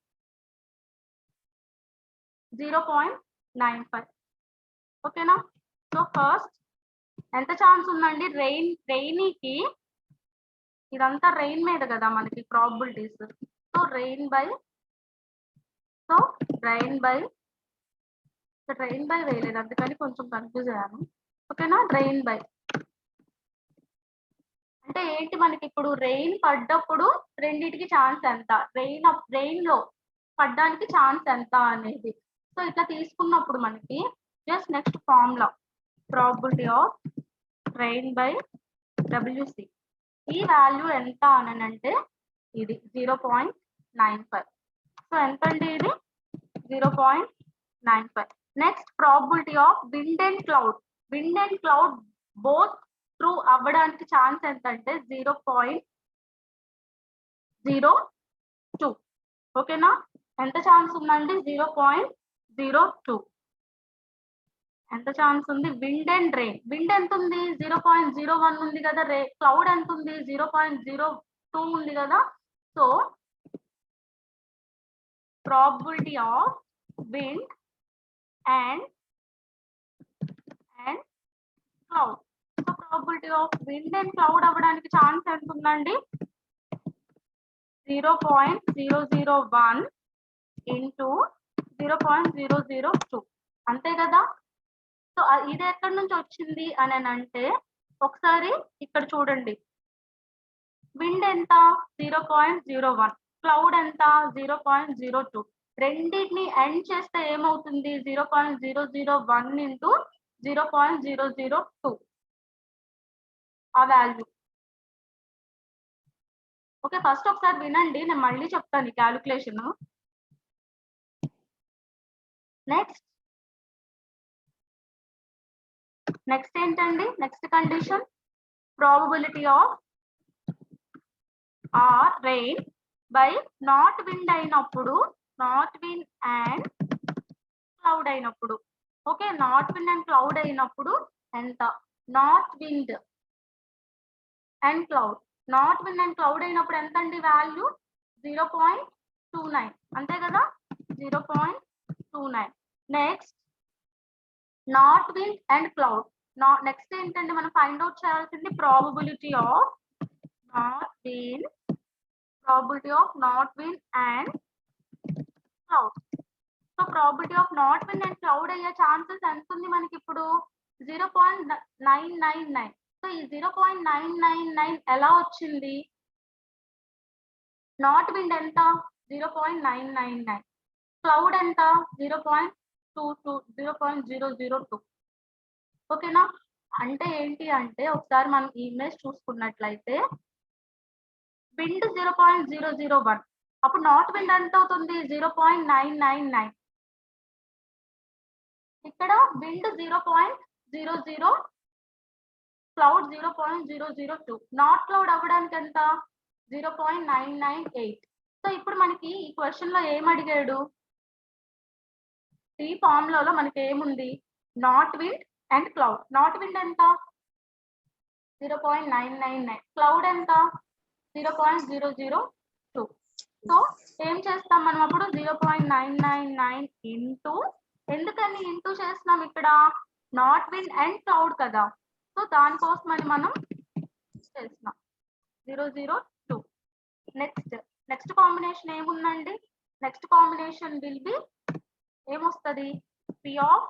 0.95 ఓకేనా సో ఫస్ట్ ఎంత ఛాన్స్ ఉందండి రెయినీకి ఇదంతా రెయిన్ మీద కదా మనకి ప్రాబిలిటీస్ సో రెయిన్ బై వేయలేదు అందుకని కొంచెం కన్ఫ్యూజ్ అయ్యాను ఓకేనా రెయిన్ బై అంటే ఏంటి మనకి ఇప్పుడు రెయిన్ పడ్డప్పుడు రెండింటికి ఛాన్స్ ఎంత రెయిన్ లో పడ్డానికి ఛాన్స్ ఎంత అనేది సో ఇట్లా తీసుకున్నప్పుడు మనకి just next formula probability of rain by WC ఈ వాల్యూ ఎంత అని అంటే ఇది 0.95 సో ఎంత అండి ఇది 0.95 next probability of wind and cloud both true అవ్వడానికి ఛాన్స్ ఎంత అంటే 0.02 ఓకేనా ఎంత ఛాన్స్ ఉందండి 0.02 ఎంత ఛాన్స్ ఉంది విండ్ అండ్ రెయిన్ విండ్ ఎంత ఉంది 0.01 ఉంది కదా క్లౌడ్ ఎంత ఉంది 0.02 ఉంది కదా so probability of wind and cloud so probability of wind and cloud అవ్వడానికి ఛాన్స్ ఎంత ఉందండి 0.001 ఇంటూ 0.002 అంతే కదా సో ఇది ఎక్కడి నుంచి వచ్చింది అని అంటే ఒకసారి ఇక్కడ చూడండి విండ్ ఎంత 0.01 క్లౌడ్ ఎంత 0.02 రెండింటిని ఎండ్ చేస్తే ఏమవుతుంది 0.001 ఇంటూ 0.002 ఆ వాల్యూ ఓకే ఫస్ట్ ఒకసారి వినండి నేను మళ్ళీ చెప్తాను ఈ క్యాలిక్యులేషన్ నెక్స్ట్ ఏంటండి next condition probability of rain by not wind అయినప్పుడు నాట్ విండ్ అండ్ క్లౌడ్ అయినప్పుడు okay not wind and cloud అయినప్పుడు ఎంత నాట్ విండ్ అండ్ క్లౌడ్ అయినప్పుడు ఎంత అండి వాల్యూ 0.29 అంతే కదా 0.29 next not wind and cloud next ఏంటంటే మనం ఫైండ్ అవుట్ చేయాల్సింది probability of not win and cloud. So probability of not win and cloud అయ్యే ఛాన్సెస్ ఎంత ఉంది మనకి ఇప్పుడు 0.999. సో ఈ 0.999 ఎలా వచ్చింది? నాట్ విన్ ఎంత? 0.999. క్లౌడ్ ఎంత? 0.002. ఓకేనా? అంటే ఏంటి అంటే ఒకసారి మనం ఇమేజ్ చూసుకున్నట్లయితే విండ్ 0.001, అప్పుడు నాట్ విండ్ ఎంత అవుతుంది? 0.999. ఇక్కడ విండ్ 0.00, క్లౌడ్ 0.002. నాట్ క్లౌడ్ అవ్వడానికి ఎంత? 0.998. సో ఇప్పుడు మనకి ఈ క్వశ్చన్ లో ఏం అడిగాడు? ఈ ఫార్ములాలో మనకి ఏముంది? Not wind and cloud. Not wind ఎంత? 0.999. క్లౌడ్ ఎంత? 0.002. సో ఏం చేస్తాం మనం అప్పుడు? 0.999 ఇంటూ, ఎందుకని ఇంటూ చేస్తున్నాం ఇక్కడ? నాట్ విన్ అండ్ క్లౌడ్ కదా, సో దానికోసమని మనం చేస్తున్నాం 002. నెక్స్ట్ కాంబినేషన్ ఏముందండి? నెక్స్ట్ కాంబినేషన్ విల్ బి ఏమొస్తుంది? P of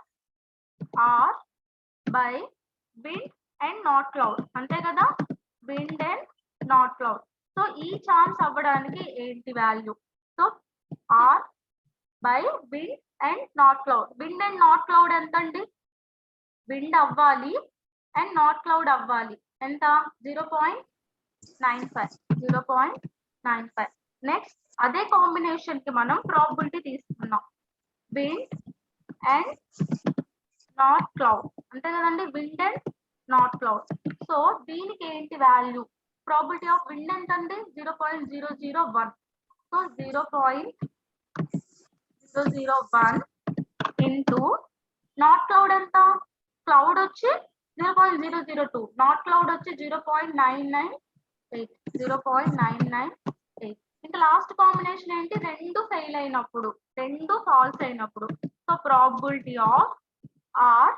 R by wind and not cloud, అంతే కదా? Wind and not cloud. So ఈ ఛాన్స్ అవ్వడానికి ఏంటి value? So R by wind and not cloud. Wind and not cloud ఎంత అండి? Wind అవ్వాలి and not cloud అవ్వాలి. ఎంత? 0.95. నెక్స్ట్ అదే కాంబినేషన్ కి మనం ప్రాబిలిటీ తీసుకున్నాం. విండ్ అండ్ నాట్ క్లౌడ్, అంతే కదండి? Wind and not cloud. So దీనికి ఏంటి వాల్యూ? ప్రాబిలిటీ ఆఫ్ విండ్ ఎంత అండి? 0.001. సో 0.001 ఇంటూ నాట్ క్లౌడ్ ఎంత? క్లౌడ్ వచ్చి 0.002, నాట్ క్లౌడ్ వచ్చి 0.998. ఇంకా లాస్ట్ కాంబినేషన్ ఏంటి? రెండు ఫెయిల్ అయినప్పుడు, రెండు ఫాల్స్ అయినప్పుడు. So probability of R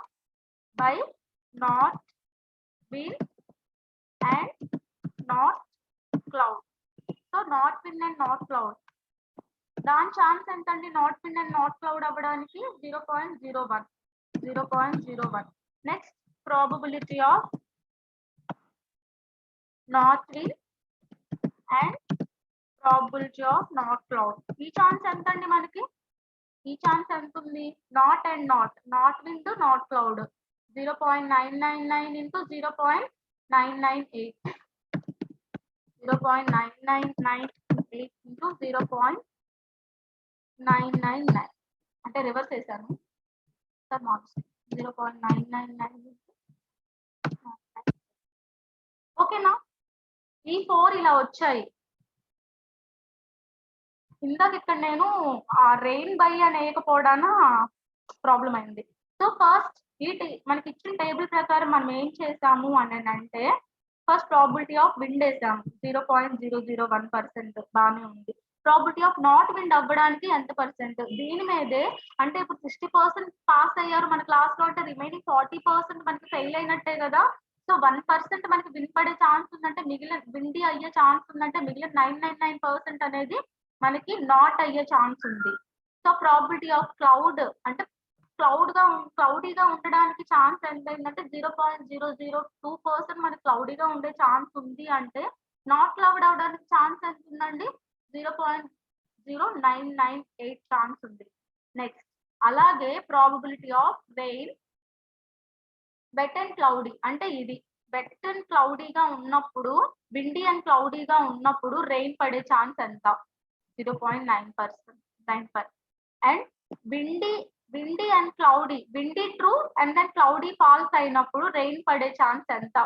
by not wind and not cloud. So not win and not cloud, దాని ఛాన్స్ ఎంత అండి? Not win and not cloud అవ్వడానికి 0.01. Next probability of not win and probability of not cloud. ఈ chance ఎంత అండి మనకి? ఈ chance ఎంత ఉంది? Not and not win to not cloud 0.999 into 0.998. 0.998 into 0.999 అంటే రివర్స్ చేశాను సార్, మార్క్స్ 0.999. ఓకేనా? ఈ 4 ఇలా వచ్చాయి. ఇందాక ఇక్కడ నేను ఆ రెయిన్ బై అనేయకపోవడాన ప్రాబ్లం అయింది. సో ఫస్ట్ మనకి ఇచ్చిన టేబుల్ ప్రకారం మనం ఏం చేసాము అని అంటే, ఫస్ట్ ప్రాబిలిటీ ఆఫ్ విండ్ వేసాము 0.001%, బాగానే ఉంది. ప్రాబిలిటీ ఆఫ్ నాట్ విండ్ అవ్వడానికి ఎంత పర్సెంట్? దీని మీదే అంటే ఇప్పుడు 60% పాస్ అయ్యారు మన క్లాస్ లో అంటే రిమైనింగ్ 40% మనకి ఫెయిల్ అయినట్టే కదా. సో 1% మనకి విన్ పడే ఛాన్స్ ఉందంటే, మిగిలిన విండి అయ్యే ఛాన్స్ ఉందంటే, మిగిలిన 999% అనేది మనకి నాట్ అయ్యే ఛాన్స్ ఉంది. సో ప్రాబిలిటీ ఆఫ్ క్లౌడ్ అంటే క్లౌడీగా ఉండడానికి ఛాన్స్ ఎంత అయిందంటే 0.002% మనకి క్లౌడీగా ఉండే ఛాన్స్ ఉంది అంటే, నాట్ క్లౌడ్ అవడానికి ఛాన్స్ ఎంత ఉందండి? 0.0998 ఛాన్స్ ఉంది. నెక్స్ట్ అలాగే probability of rain wet and cloudy, అంటే ఇది వెట్ అండ్ క్లౌడీగా ఉన్నప్పుడు, విండీ అండ్ క్లౌడీగా ఉన్నప్పుడు రెయిన్ పడే ఛాన్స్ ఎంత? 0.9%. And windy and cloudy, windy true and then cloudy false అయినప్పుడు రెయిన్ పడే ఛాన్స్ ఎంత?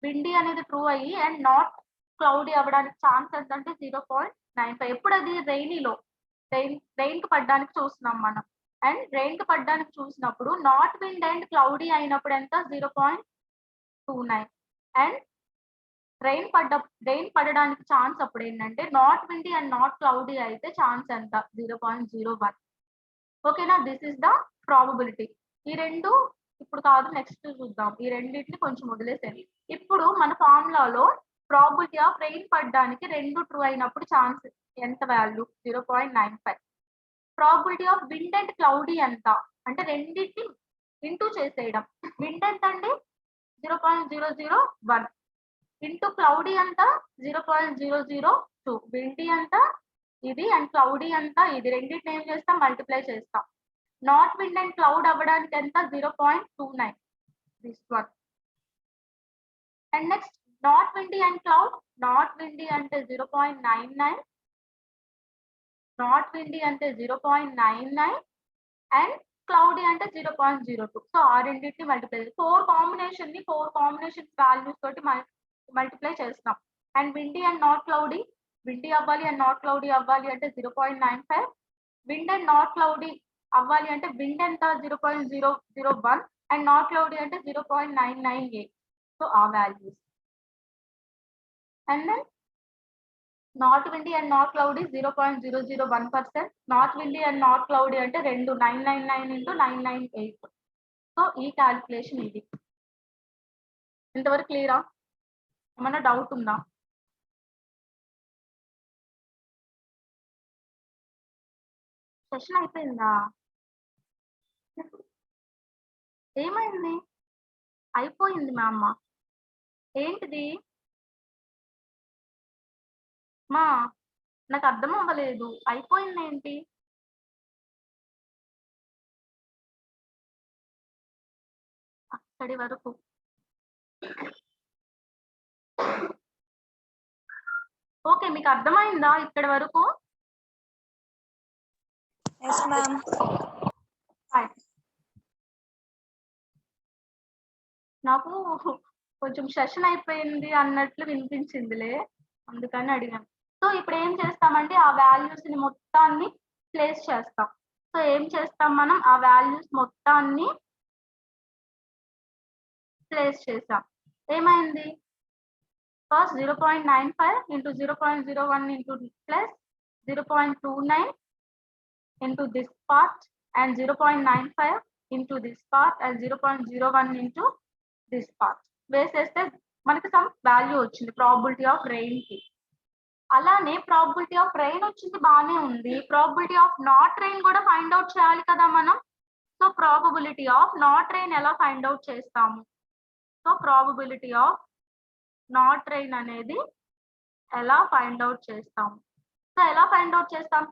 విండీ అనేది ట్రూ అయ్యి అండ్ నాట్ క్లౌడీ అవ్వడానికి ఛాన్స్ ఎంత అంటే 0.95. ఎప్పుడు అది రెయిన్ కి పడ్డానికి చూస్తున్నాం మనం. అండ్ రెయిన్ కి పడ్డానికి చూసినప్పుడు నాట్ విండ్ అండ్ క్లౌడీ అయినప్పుడు ఎంత? 0.29. అండ్ రెయిన్ పడడానికి ఛాన్స్ అప్పుడు ఏంటంటే not windy and not cloudy అయితే ఛాన్స్ ఎంత? 0.01. ఓకేనా? This is the probability. ఈ రెండు ఇప్పుడు కాదు, నెక్స్ట్ చూద్దాం. ఈ రెండింటిని కొంచెం వదిలేసేయండి. ఇప్పుడు మన ఫార్ములాలో ప్రాబిలిటీ ఆఫ్ రెయిన్ పడడానికి 2 ట్రూ అయినప్పుడు ఛాన్స్ ఎంత value? 0.95. Probability of wind and cloudy ఎంత అంటే రెండింటిని ఇంటూ చేసేయడం. విండ్ ఎంత అండి? 0.001 ఇంటూ క్లౌడీ అంత 0.002. విండీ అంత ఇది అండ్ క్లౌడీ అంత ఇది. రెండింటిని ఏం చేస్తాం? మల్టిప్లై చేస్తాం. నాట్ విండ్ అండ్ క్లౌడ్ అవ్వడానికి ఎంత? 0.29. This one. And next not windy and cloud. Not windy అంటే 0.99, నాట్ విండీ అంటే 0.99 అండ్ క్లౌడీ అంటే 0.02. సో ఆ రెండింటిని మల్టిప్లై 4 కాంబినేషన్ వాల్యూస్ తోటి మల్టిప్లై చేస్తాం. And windy and not cloudy, windy అవ్వాలి అండ్ నాట్ క్లౌడీ అవ్వాలి అంటే 0.95. విండ్ అండ్ నాట్ క్లౌడీ అవ్వాలి అంటే విండ్ ఎంత? 0.001 అండ్ నాట్ క్లౌడీ అంటే 0.998. సో ఆ values. And then not windy and not cloudy 0.001%. Not windy and not cloudy అంటే 2 999 into 998. So ఈ క్యాలిక్యులేషన్ ఇది. ఇంతవరకు క్లియరా? ఏమన్నా డౌట్ ఉందా? సెషన్ అయిపోయిందా? ఏమైంది? అయిపోయింది మా అమ్మ. ఏంటిది మా? నాకు అర్థం అవ్వలేదు. అయిపోయింది ఏంటి? అక్కడి వరకు. ఓకే, మీకు అర్థమైందా ఇక్కడి వరకు? Yes, ma'am. నాకు కొంచెం సెషన్ అయిపోయింది అన్నట్లు వినిపించిందిలే, అందుకని అడిగాను. సో ఇప్పుడు ఏం చేస్తామంటే ఆ వాల్యూస్ ని మొత్తాన్ని ప్లేస్ చేస్తాం. సో ఏం చేస్తాం మనం? ఆ వాల్యూస్ మొత్తాన్ని ప్లేస్ చేసాం. ఏమైంది? First 0.95 into 0.01 into plus 0.29 into this part and 0.95 into this part and 0.01 into this part వేసేస్తే మనకి సమ్ వాల్యూ వచ్చింది ప్రాబిలిటీ ఆఫ్ రెయిన్ కి. అలానే ప్రాబిలిటీ ఆఫ్ రెయిన్ వచ్చింది, బాగానే ఉంది. ప్రాబిలిటీ ఆఫ్ నాట్ రెయిన్ కూడా ఫైండ్ అవుట్ చేయాలి కదా మనం. So probability of not rain ఎలా ఫైండ్ అవుట్ చేస్తాము? So probability of not rain అనేది ఎలా ఫైండ్ అవుట్ చేస్తాము? సో ఎలా ఫైండ్ అవుట్ చేస్తాం?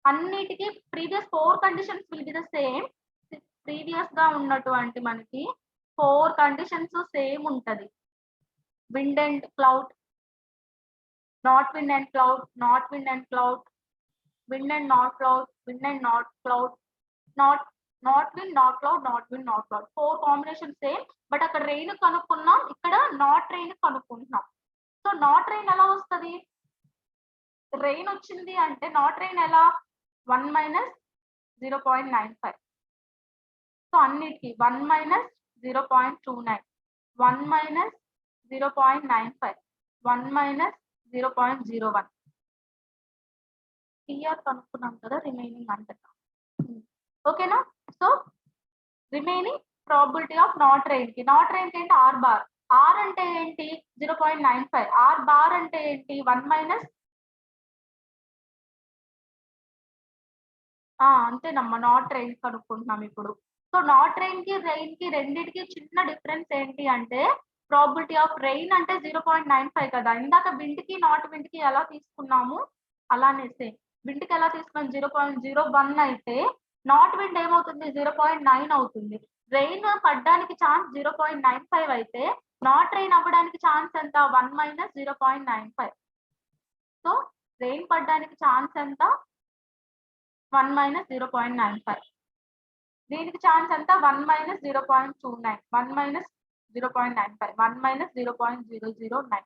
అన్నిటికీ previous 4 conditions will be the same. Previous గా ఉన్నటువంటి మనకి 4 కండిషన్స్ సేమ్ ఉంటది. Wind and cloud, not wind and cloud, not wind and cloud, wind and not cloud, wind and not cloud, not wind not cloud, not wind not cloud. 4 combination same. But అక్కడ rain కనుక్కున్నాం, ఇక్కడ not rain కనుక్కుంటున్నాం. So not rain ఎలా వస్తుంది? Rain వచ్చింది అంటే not rain ఎలా? 1 minus 0.95. So అన్నిటికి 1 minus 0.29, 1 minus 0.95, 1 minus 0.01. టీఆర్ కనుక్కున్నాం కదా రిమైనింగ్ అంతటా. ఓకేనా? So remaining probability of not rain కి. నాట్ రెయిన్ కి ఏంటి? Are bar. ఆర్ అంటే ఏంటి? 0.95. ఆర్ బార్ అంటే ఏంటి? 1 minus అంతేనమ్మా, నాట్ రెయిన్ కనుక్కుంటున్నాం ఇప్పుడు. సో నాట్ రెయిన్ కి రెయిన్ కి రెండింటికి చిన్న డిఫరెన్స్ ఏంటి అంటే ప్రాబిలిటీ ఆఫ్ రెయిన్ అంటే 0.95 కదా. ఇందాక విండ్ కి నాట్ విండ్ కి ఎలా తీసుకున్నాము అలానే సేమ్. విండ్ కి ఎలా తీసుకున్నాం? 0.01 అయితే నాట్ విండ్ ఏమవుతుంది? 0.9 అవుతుంది. రెయిన్ పడడానికి ఛాన్స్ 0.95 అయితే నాట్ రెయిన్ అవ్వడానికి ఛాన్స్ ఎంత? 1 minus 0.95. సో రెయిన్ పడడానికి ఛాన్స్ ఎంత? 1 minus 0.95. దీనికి ఛాన్స్ ఎంత? 1 minus 0.29, 1 minus 0.95, 1 minus 0.009.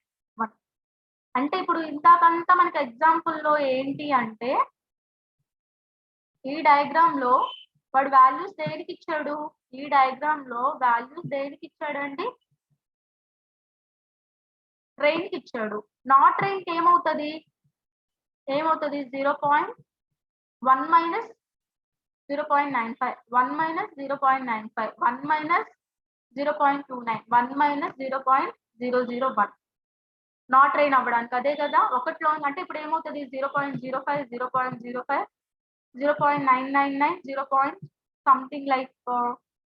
అంటే ఇప్పుడు ఇంతకంతా మనకి ఎగ్జాంపుల్ లో ఏంటి అంటే ఈ డయాగ్రామ్ లో వాడు వాల్యూస్ దేనికి ఇచ్చాడు? ఈ డయాగ్రామ్ లో వాల్యూస్ దేనికి ఇచ్చాడండి? రెయిన్ కి ఇచ్చాడు. నాట్ రెయిన్ కి ఏమవుతుంది? 0.1 minus 0.95, 1 minus 0.95, 1 minus 0.29 1 minus 0.001 not rain అవ్వడానికి అదే కదా ఒకటిలో అంటే ఇప్పుడు ఏమవుతుంది 0.05 0.05 0.999 0. సంథింగ్ లైక్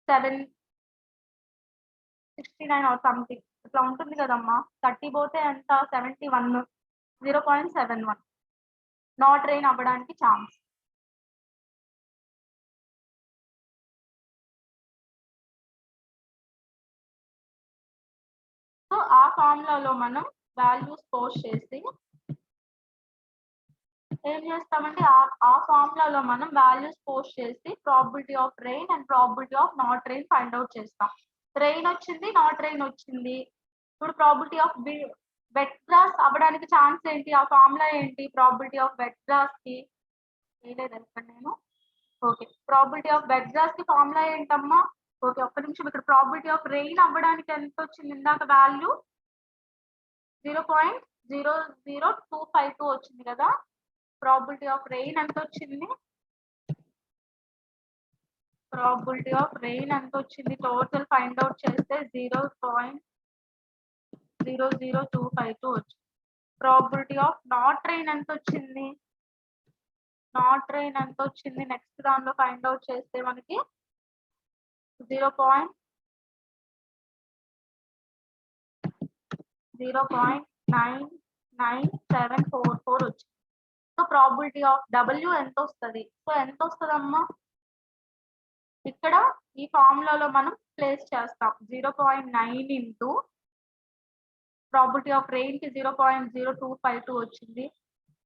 769 ఆర్ సంథింగ్ ఇట్లా ఉంటుంది కదమ్మా 30 పోతే ఎంత 71 0.71 నాట్ రైన్ అవ్వడానికి ఛాన్స్. సో ఆ ఫార్ములాలో మనం వాల్యూస్ పోస్ట్ చేసి ఏం చేస్తామంటే ఆ ఫార్ములాలో మనం వాల్యూస్ పోస్ట్ చేసి probability of rain and probability of not rain find out చేస్తాం. రెయిన్ వచ్చింది నాట్ రెయిన్ వచ్చింది. ఇప్పుడు ప్రాబిలిటీ ఆఫ్ వెట్ గ్రాస్ అవ్వడానికి ఛాన్స్ ఏంటి ఆ ఫార్ములా ఏంటి ప్రాబిలిటీ ఆఫ్ వెట్ గ్రాస్ కి నేను okay probability of wet grass కి ఫార్ములా ఏంటమ్మా ఓకే ఒక్క నిమిషం ఇక్కడ ప్రాబిలిటీ ఆఫ్ రెయిన్ అవ్వడానికి ఎంత వచ్చింది ఇందాక వాల్యూ 0.00252 వచ్చింది కదా ప్రాబిలిటీ ఆఫ్ రెయిన్ ఎంత వచ్చింది ప్రాబిలిటీ ఆఫ్ రెయిన్ ఎంత వచ్చింది టోటల్ ఫైండ్ అవుట్ చేస్తే 0.00252 వచ్చింది. ప్రాబిలిటీ ఆఫ్ నాట్ రెయిన్ ఎంత వచ్చింది నాట్ రెయిన్ ఎంత వచ్చింది నెక్స్ట్ దానిలో ఫైండ్ అవుట్ చేస్తే మనకి 0.99744 వచ్చింది. సో ప్రాబిలిటీ ఆఫ్ డబ్ల్యూ ఎంత వస్తుంది సో ఎంత వస్తుందమ్మా ఇక్కడ ఈ ఫార్ములాలో మనం ప్లేస్ చేస్తాం 0.9 ఇంటూ ప్రాబిలిటీ ఆఫ్ రెయిన్ కి 0.0252 వచ్చింది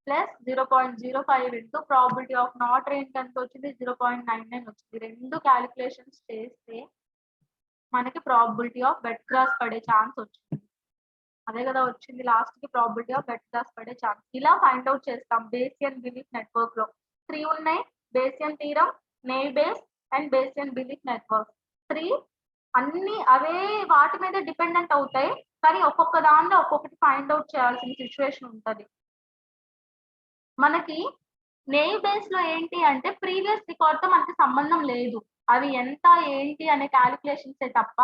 plus 0.05 into probability of not rain ఎంత వచ్చింది 0.99 వచ్చింది. రెండు క్యాలిక్యులేషన్స్ చేస్తే మనకి ప్రాబిలిటీ ఆఫ్ వెట్ గ్రాస్ పడే ఛాన్స్ వచ్చింది అదే కదా వచ్చింది లాస్ట్ కి ప్రాబిలిటీ ఆఫ్ వెట్ గ్రాస్ పడే ఛాన్స్. ఇలా ఫైండ్ అవుట్ చేస్తాం బేసియన్ బిలీఫ్ నెట్వర్క్ లో 3 ఉన్నాయి Bayesian theorem naive Bayes and Bayesian belief network 3 అన్ని అవే వాటి మీద డిపెండెంట్ అవుతాయి కానీ ఒక్కొక్క దానిలో ఒక్కొక్కటి ఫైండ్ అవుట్ చేయాల్సిన సిచ్యువేషన్ ఉంటుంది. మనకి నేవ్ బేస్ లో ఏంటి అంటే ప్రీవియస్ రికార్డ్ తో మనకి సంబంధం లేదు అవి ఎంత ఏంటి అనే క్యాలిక్యులేషన్స్ తప్ప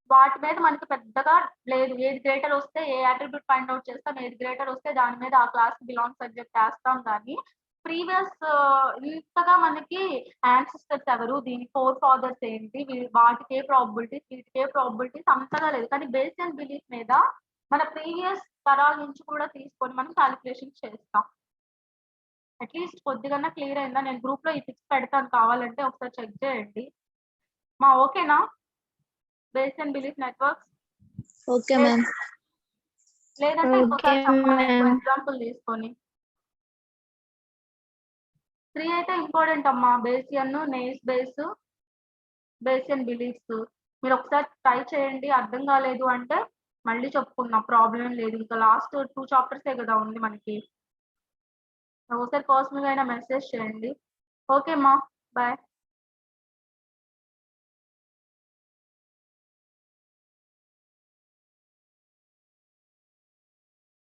వాటి మీద మనకి పెద్దగా లేదు. ఏది గ్రేటర్ వస్తే ఏ అట్రిబ్యూట్ ఫైండ్ అవుట్ చేస్తాం ఏది గ్రేటర్ వస్తే దాని మీద ఆ క్లాస్ బిలాంగ్ సబ్జెక్ట్ వేస్తాం కానీ ప్రీవియస్ ఇంతగా మనకి యాన్సిస్టర్స్ ఎవరు దీని 4 ఫాదర్స్ ఏంటి వాటికి ఏ ప్రాబిలిటీస్ వీటికి ఏ ప్రాబిలిటీస్ అంతగా లేదు కానీ బేసియన్ బిలీఫ్ మీద మన ప్రీవియస్ తరాల నుంచి కూడా తీసుకొని మనం క్యాలిక్యులేషన్ చేస్తాం. అట్లీస్ట్ కొద్దిగా క్లియర్ అయిందా నేను గ్రూప్ లో ఈ పిక్స్ పెడతాను కావాలంటే ఒకసారి చెక్ చేయండి మా ఓకేనా బేసియన్ బిలీఫ్ నెట్వర్క్స్ ఓకే మ్యామ్ లేదంటే ఇంకోసారి ఎగ్జాంపుల్ తీసుకొని 3 అయితే ఇంపార్టెంట్ అమ్మా బేసియన్ నేస్ బేస్ బేసియన్ బిలీఫ్స్ మీరు ఒకసారి ట్రై చేయండి అర్థం కాలేదు అంటే మళ్ళీ చెప్పుకున్నా ప్రాబ్లం లేదు ఇంకా లాస్ట్ 2 చాప్టర్సే కదా ఉంది మనకి ఒకసారి పర్సనల్ గా అయినా మెసేజ్ చేయండి ఓకే అమ్మా బాయ్.